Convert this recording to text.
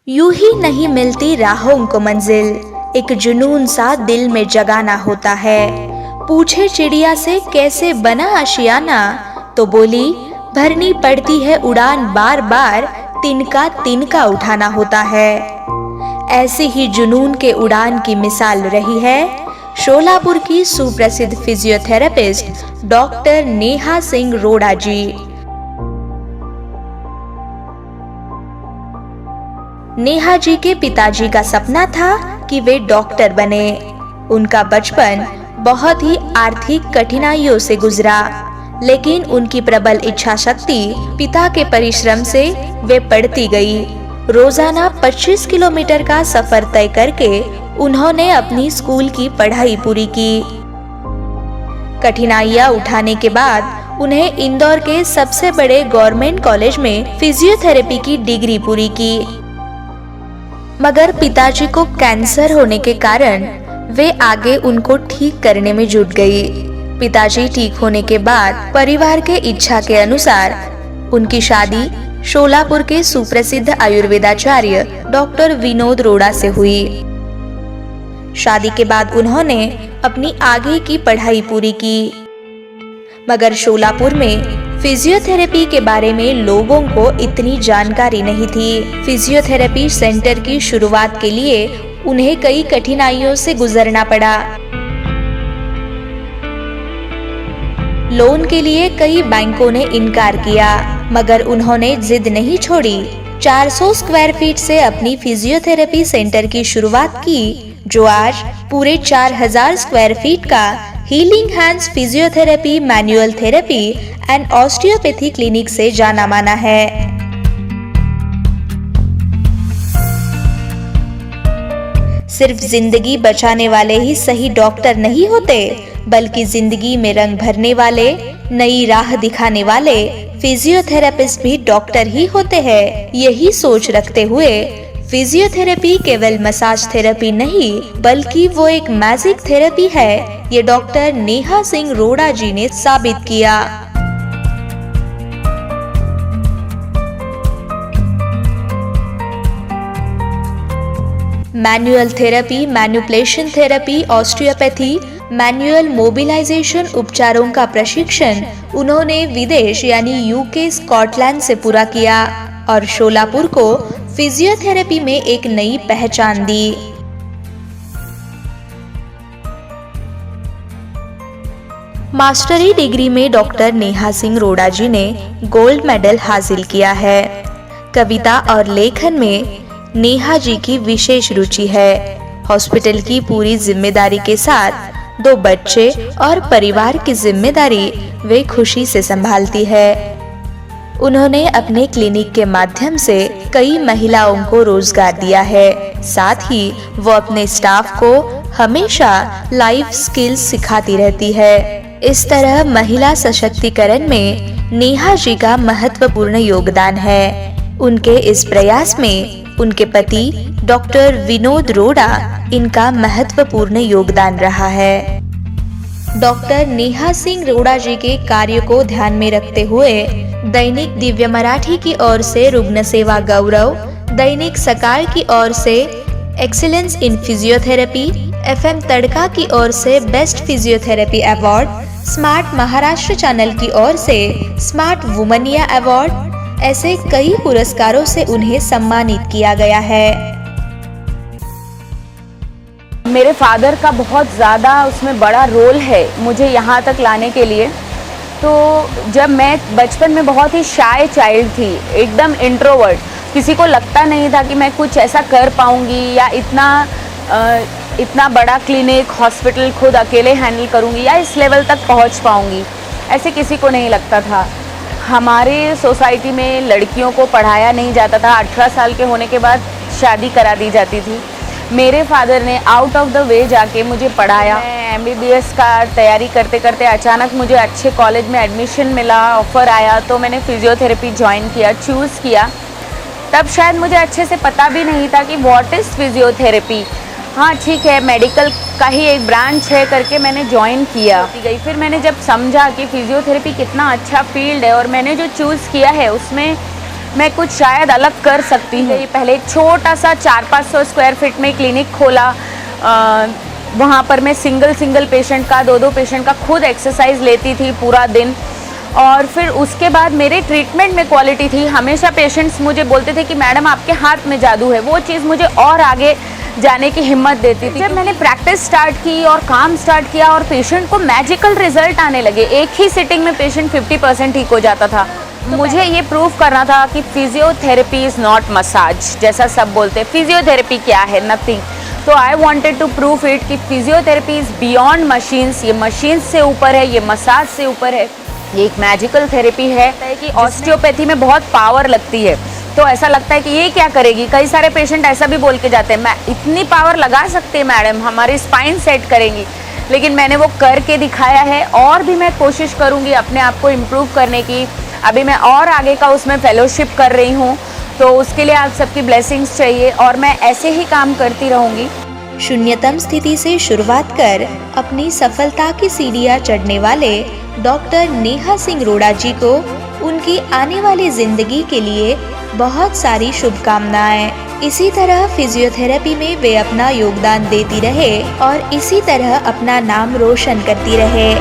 यूं ही नहीं मिलती राहों को मंजिल, एक जुनून सा दिल में जगाना होता है। पूछे चिड़िया से कैसे बना आशियाना, तो बोली भरनी पड़ती है उड़ान बार बार, तिनका तिनका उठाना होता है। ऐसी ही जुनून के उड़ान की मिसाल रही है शोलापुर की सुप्रसिद्ध फिजियोथेरेपिस्ट डॉक्टर नेहा सिंह रोड़ा जी। नेहा जी के पिताजी का सपना था कि वे डॉक्टर बने। उनका बचपन बहुत ही आर्थिक कठिनाइयों से गुजरा, लेकिन उनकी प्रबल इच्छा शक्ति, पिता के परिश्रम से वे पढ़ती गई। रोजाना 25 किलोमीटर का सफर तय करके उन्होंने अपनी स्कूल की पढ़ाई पूरी की। कठिनाइयां उठाने के बाद उन्हें इंदौर के सबसे बड़े गवर्नमेंट कॉलेज में फिजियोथेरेपी की डिग्री पूरी की। मगर पिताजी को कैंसर होने के कारण वे आगे उनको ठीक करने में जुट गई। पिताजी ठीक होने के बाद परिवार के इच्छा के अनुसार उनकी शादी शोलापुर के सुप्रसिद्ध आयुर्वेदाचार्य डॉक्टर विनोद रोड़ा से हुई। शादी के बाद उन्होंने अपनी आगे की पढ़ाई पूरी की, मगर शोलापुर में फिजियोथेरेपी के बारे में लोगों को इतनी जानकारी नहीं थी। फिजियोथेरेपी सेंटर की शुरुआत के लिए उन्हें कई कठिनाइयों से गुजरना पड़ा। लोन के लिए कई बैंकों ने इनकार किया, मगर उन्होंने जिद नहीं छोड़ी। 400 स्क्वायर फीट से अपनी फिजियोथेरेपी सेंटर की शुरुआत की, जो आज पूरे 4000 स्क्वायर फीट का healing hands physiotherapy, manual therapy and osteopathy clinic से जाना माना है। सिर्फ जिंदगी बचाने वाले ही सही डॉक्टर नहीं होते, बल्कि जिंदगी में रंग भरने वाले, नई राह दिखाने वाले फिजियोथेरेपिस्ट भी डॉक्टर ही होते हैं। यही सोच रखते हुए फिजियोथेरेपी केवल मसाज थेरेपी नहीं, बल्कि वो एक मैजिक थेरेपी है, ये डॉक्टर नेहा सिंह रोड़ा जी ने साबित किया। Manual therapy, manipulation therapy, osteopathy, manual mobilization उपचारों का प्रशिक्षण उन्होंने विदेश यानी यूके, स्कॉटलैंड से पूरा किया और शोलापुर को फिजियोथेरेपी में एक नई पहचान दी। मास्टरी डिग्री में डॉक्टर नेहा सिंह रोड़ा जी ने गोल्ड मेडल हासिल किया है। कविता और लेखन में नेहा जी की विशेष रुचि है। हॉस्पिटल की पूरी जिम्मेदारी के साथ 2 बच्चे और परिवार की जिम्मेदारी वे खुशी से संभालती है। उन्होंने अपने क्लिनिक के माध्यम से कई महिलाओं को रोजगार दिया है। साथ ही वो अपने स्टाफ को हमेशा लाइफ स्किल्स सिखाती रहती है। इस तरह महिला सशक्तिकरण में नेहा जी का महत्वपूर्ण योगदान है। उनके इस प्रयास में उनके पति डॉक्टर विनोद रोड़ा इनका महत्वपूर्ण योगदान रहा है। डॉक्टर नेहा सिंह रोड़ा जी के कार्य को ध्यान में रखते हुए दैनिक दिव्य मराठी की ओर से रुग्ण सेवा गौरव, दैनिक सकाळ की ओर से एक्सीलेंस इन फिजियोथेरेपी, एफएम तड़का की ओर से best physiotherapy award, smart Maharashtra channel की ओर से स्मार्ट वुमनिया अवार्ड, ऐसे कई पुरस्कारों से उन्हें सम्मानित किया गया है। मेरे फादर का बहुत ज़्यादा उसमें बड़ा रोल है मुझे यहाँ तक लाने के लिए। तो जब मैं बचपन में बहुत ही शाय चाइल्ड थी, एकदम इंट्रोवर्ट, किसी को लगता नहीं था कि मैं कुछ ऐसा कर पाऊँगी या इतना बड़ा क्लिनिक, हॉस्पिटल खुद अकेले हैंडल करूँगी या इस लेवल तक पहुँच पाऊँगी, ऐसे किसी को नहीं लगता था। हमारे सोसाइटी में लड़कियों को पढ़ाया नहीं जाता था। 18 साल के होने के बाद शादी करा दी जाती थी। मेरे फादर ने आउट ऑफ द वे जाके मुझे पढ़ाया। मैं MBBS का तैयारी करते करते अचानक मुझे अच्छे कॉलेज में एडमिशन मिला, ऑफ़र आया, तो मैंने फिजियोथेरेपी ज्वाइन किया, चूज़ किया। तब शायद मुझे अच्छे से पता भी नहीं था कि व्हाट इज़ फिजियोथेरेपी। हाँ ठीक है, मेडिकल का ही एक ब्रांच है करके मैंने ज्वाइन किया। फिर मैंने जब समझा कि फिजियोथेरेपी कितना अच्छा फील्ड है और मैंने जो चूज़ किया है उसमें मैं कुछ शायद अलग कर सकती हूँ। पहले एक छोटा सा 400-500 स्क्वायर फीट में क्लिनिक खोला। वहाँ पर मैं सिंगल पेशेंट का 2-2 पेशेंट का खुद एक्सरसाइज लेती थी पूरा दिन। और फिर उसके बाद मेरे ट्रीटमेंट में क्वालिटी थी। हमेशा पेशेंट्स मुझे बोलते थे कि मैडम आपके हाथ में जादू है। वो चीज़ मुझे और आगे जाने की हिम्मत देती थी। जब मैंने प्रैक्टिस स्टार्ट की और काम स्टार्ट किया और पेशेंट को मैजिकल रिजल्ट आने लगे, एक ही सिटिंग में पेशेंट 50% ठीक हो जाता था। मुझे ये प्रूव करना था कि फिजियोथेरेपी इज़ नॉट मसाज, जैसा सब बोलते हैं। फिजियोथेरेपी क्या है? नथिंग। तो I wanted to prove it कि फिजियोथेरेपी इज़ बियॉन्ड मशीन्स। ये मशीन्स से ऊपर है, ये मसाज से ऊपर है, ये एक मैजिकल थेरेपी है कि ऑस्टियोपैथी में बहुत पावर लगती है। तो ऐसा लगता है कि ये क्या करेगी। कई सारे पेशेंट ऐसा भी बोल के जाते हैं, मैं इतनी पावर लगा सकते हैं मैडम, हमारी स्पाइन सेट करेंगी। लेकिन मैंने वो करके दिखाया है और भी मैं कोशिश करूँगी अपने आप को इम्प्रूव करने की। अभी मैं और आगे का उसमें फेलोशिप कर रही हूँ, तो उसके लिए आप सबकी ब्लेसिंग्स चाहिए और मैं ऐसे ही काम करती रहूँगी। शून्यतम स्थिति से शुरुआत कर अपनी सफलता की सीढ़ियां चढ़ने वाले डॉक्टर नेहा सिंह रोड़ा जी को उनकी आने वाली जिंदगी के लिए बहुत सारी शुभकामनाएं। इसी तरह फिजियोथेरेपी में वे अपना योगदान देती रहे और इसी तरह अपना नाम रोशन करती रहे।